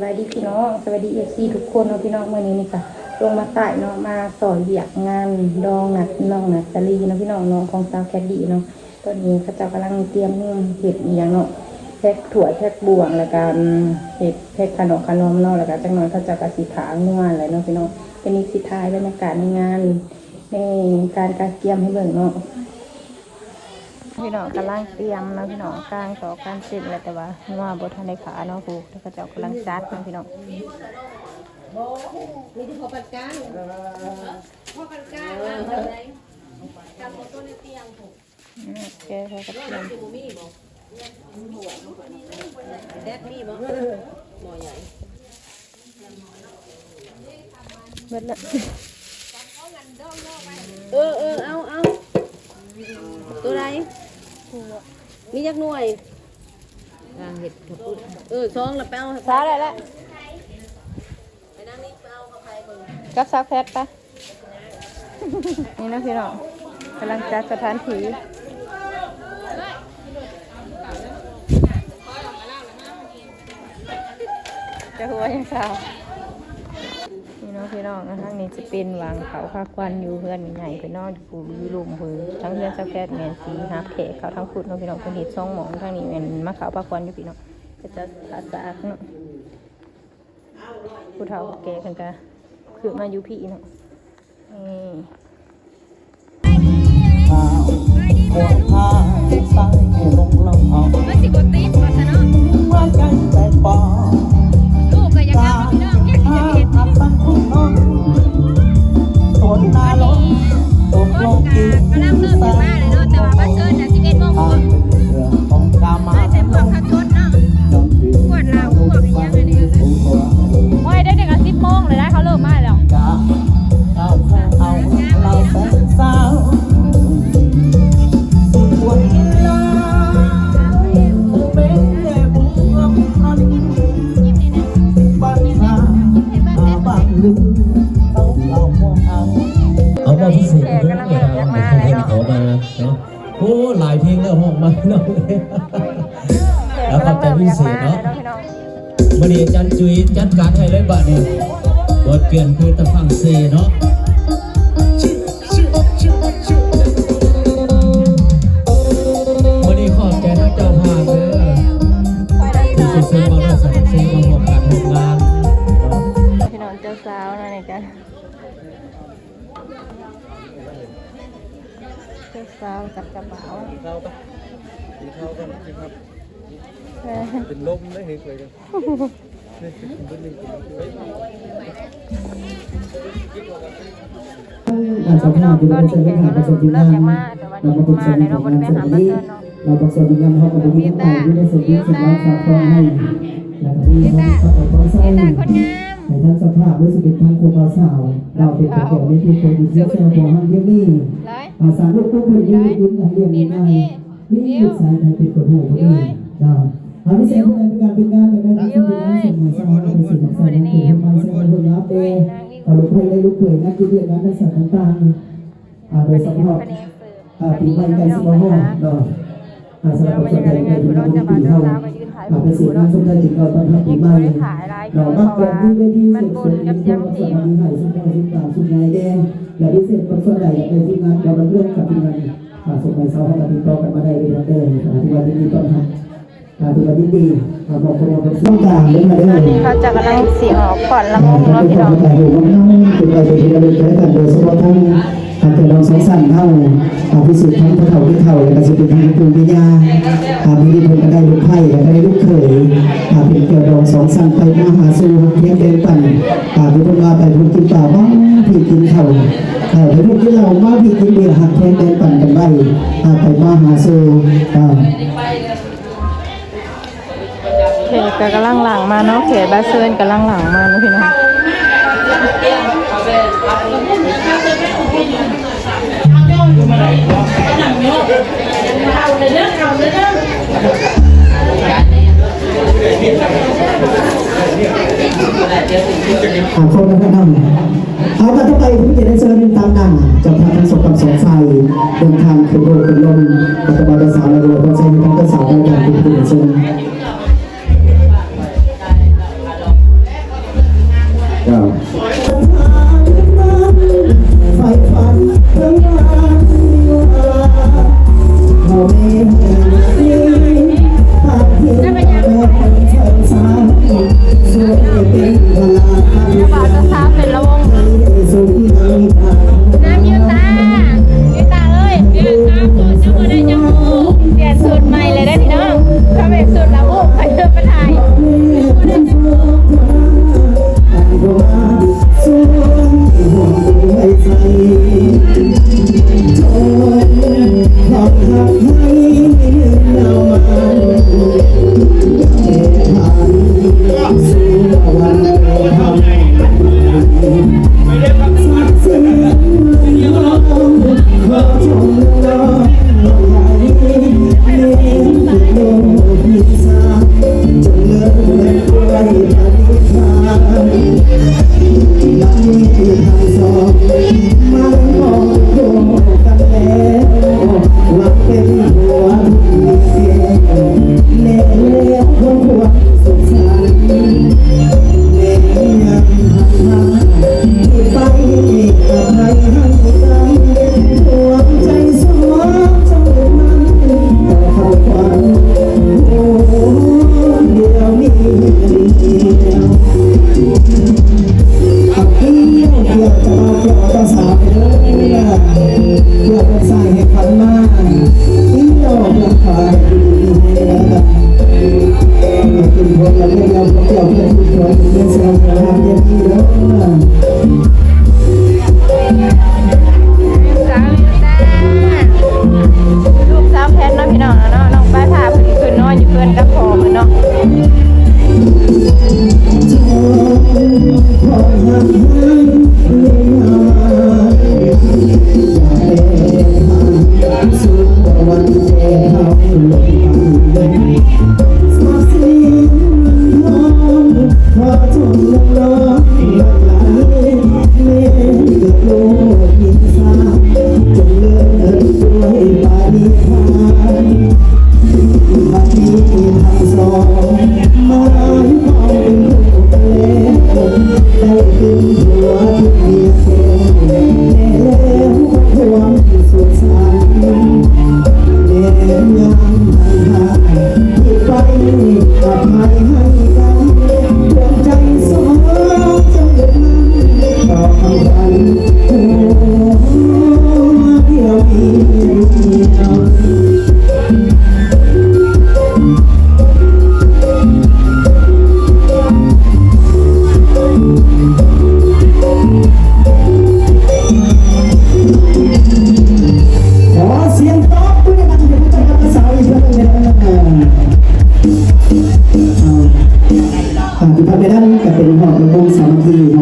สวัสดีพี่น้องสวัสดีFCทุกคนเนาะพี่น้องเมื่อนี้นี่ค่ะลงมาใต้เนาะมาสอนเบียกงานดองหนักน้องหนักตะลีเนาะพี่น้องน้องของสาวแคดดี้เนาะตอนนี้เขาเจ้ากำลังเตรียมเห็ดอีหยังเนาะแพ็กถั่วแพ็กบวงแล้วก็เห็ดแพ็กขนมเนาะแล้วก็จังน้อยเขาเจ้ากะสิถางงานอะไรเนาะพี่น้องเป็นนิสิทายบรรยากาศในงานในการเตรียมให้เบิ่งเนาะพี่น้องกำลังเตรียมนะพี่น้องกลางต่อการเสร็จแล้วแต่ว่าบททันในขาเนาะครูแล้วก็จะกำลังจัดนะพี่น้องมีที่พอปัดกลางพอปัดกลางอะไรกับต้นเตียงถูกแกเขาก็เตรียมแดดมีบ่หม้อใหญ่เบิดละเอาตัวไรมีจักหน่วยเห็ดกระปุกซองแล้วไปเอาช้าเลยละไปนั่งนี่ไปเอาเข้าไปเบิ่งกับซักแพทปะนี่นะพี่น้องกำลังจัดสถานที่จะหัวยังสาวนี่น้องพี่น้องทางนี้จะเป็นวางเขาข้าควันอยู่เพื่อนใหญ่ไปนอกอยู่ลุมพื้นทั้งเพื่อนซักแพทแมนซีฮับเขเขาทั้งขุดน้องพี่น้องเป็นเห็ดซองหมองทางนี้แมนมะขาวข้าควันอยู่พี่น้องก็จะอาสาเนาะผู้เฒ่าแก่กันกะคือมาอยู่พี่เนาะปวดผ้าใส่ลงลำเอาไม่สิบตีบมาซะเนาะว่าใจแตกปอลูกก็ยังเอาพี่น้องแยกกันเห็นทำตั้งคุณน้องสวนนาลงตกลงกินกำลังเริ่มอยู่มาเลยเนาะแต่ว่าบ้านเชิญน่ะ11 โมงกว่าเรื่องของกามาใส่พวกข้าวต้นเนาะพวกเราพวกอย่างอันนี้โอ้ยได้กัน10 โมงเลยได้เขาเริ่มมาแล้วเอาเราแสนสาววันลาเป็นแค่บุญนั้นบ้านนาบ้านลึกเอามองเอามาพิเศษด้วยนะครับเขามาเนาะโอ้หลายเพลงแล้วห้องมาเนาะแล้วก็จะพิเศษเนาะวันนี้จันจุยจัดการให้เลยบ้านนี้บทเปลี่ยนคือตะฟังเซเนาะวันนี้ขอบใจทั้งเจ้าภาพเลยที่สุดเสริมมาด้วยสังเกตมาบอกการทำงานพี่น้องเจ้าสาวนะในกันเจ้าสาวกับกระเป๋าเข้าปะกินข้าวกันกินครับเป็นลมได้เห็นเลยกันนี่เป็นหนึ่งพี่น้องตอนนี้แข่งเริ่มยังมาแต่ว่าที่มาในเราบริเวณหาบัตเตอร์เนาะเราประสบงานเขากับพี่ตาที่ได้ส่งที่สำนักสาธารณให้และที่เขาสอบความใส่ในท่านสภาพรู้สึกเป็นทางครูบาสาวเราเป็นตัวเกี่ยวในที่คนเชื่อเชื่อตัวห้างเยี่ยมนี่อาสาลูกผู้คนยืนยืนเรียนนี่ง่ายนี่ลูกสายไทยเป็นคนหูคนนี้เราอาพิเศษเป็นการเป็นการเป็นการที่เป็นการสมัยสมัยเป็นสิ่งของสมัยเป็นมันเสนอคนรับเองเอาลูกเพลได้ลูกเพลนักกิจการนักศึกษาต่างๆโดยสำหรับปีใหม่การสิบห้องเราสำหรับคนไทยในที่เราปีเข้าเป็นสิ่งที่สมใจจิตเราตอนทำปีใหม่เราบักเป็นที่ได้ที่สุดส่วนที่เราสมัยนี้ให้สุดยอดสุดกลางสุดใหญ่แดงและพิเศษคนส่วนใหญ่ในที่งานเราเรื่องกับที่งานสมัยเช้าเราติดต่อกันมาได้เลยนะเด้อที่วันนี้ต้นทางที่วันนี้ดีบอกคนเราเป็นต้องการเรื่องอะไรตอนนี้เขาจะกำลังเสียงออกก่อนละมุงเนาะพี่น้องเป็นการที่เราเป็นใช้กันโดยเฉพาะทั้งแต่เราสองสั้นเท่าพิสูจน์ทั้งเท่าที่เท่าและก็จะเป็นทางภูมิยามีผลกระได้ลูกไผ่และได้ลูกเขยเป็นเกี่ยวดองสองสั้นไปมาหาสู่เพียงเป็นปั่นเป็นคนมาไปพูดกินป่าบ้างพี่กินเข่าเป็นพวกที่เรามาพี่กินเบียร์หักแทนเป็นปั่นกันไปไปมาหาสู่เขตกำลังหลังมาเนาะเขตบาเซินกำลังหลังมาเนาะพี่น้องคนละนั่งเอากันทุกไปผู้จะได้เชิญตามนั่งจะพาทั้งสองกับสองไฟเดินทางคือโรเป็นลมปัจจุบันสาวในโรเพราะใช้ทั้งสาวในการเป็นผู้เชิญ เรียนเสียงเพลงเรียนดีเด้อ สาวลิต้าลูกสาวแพทย์เนาะพี่น้องเนาะน้องป้าถาเพิ่นคือนอนอยู่เพิ่นกับพ่อเพิ่นเนาะ ที่พาไปด้านกับเป็นหอบระบบสามัคคี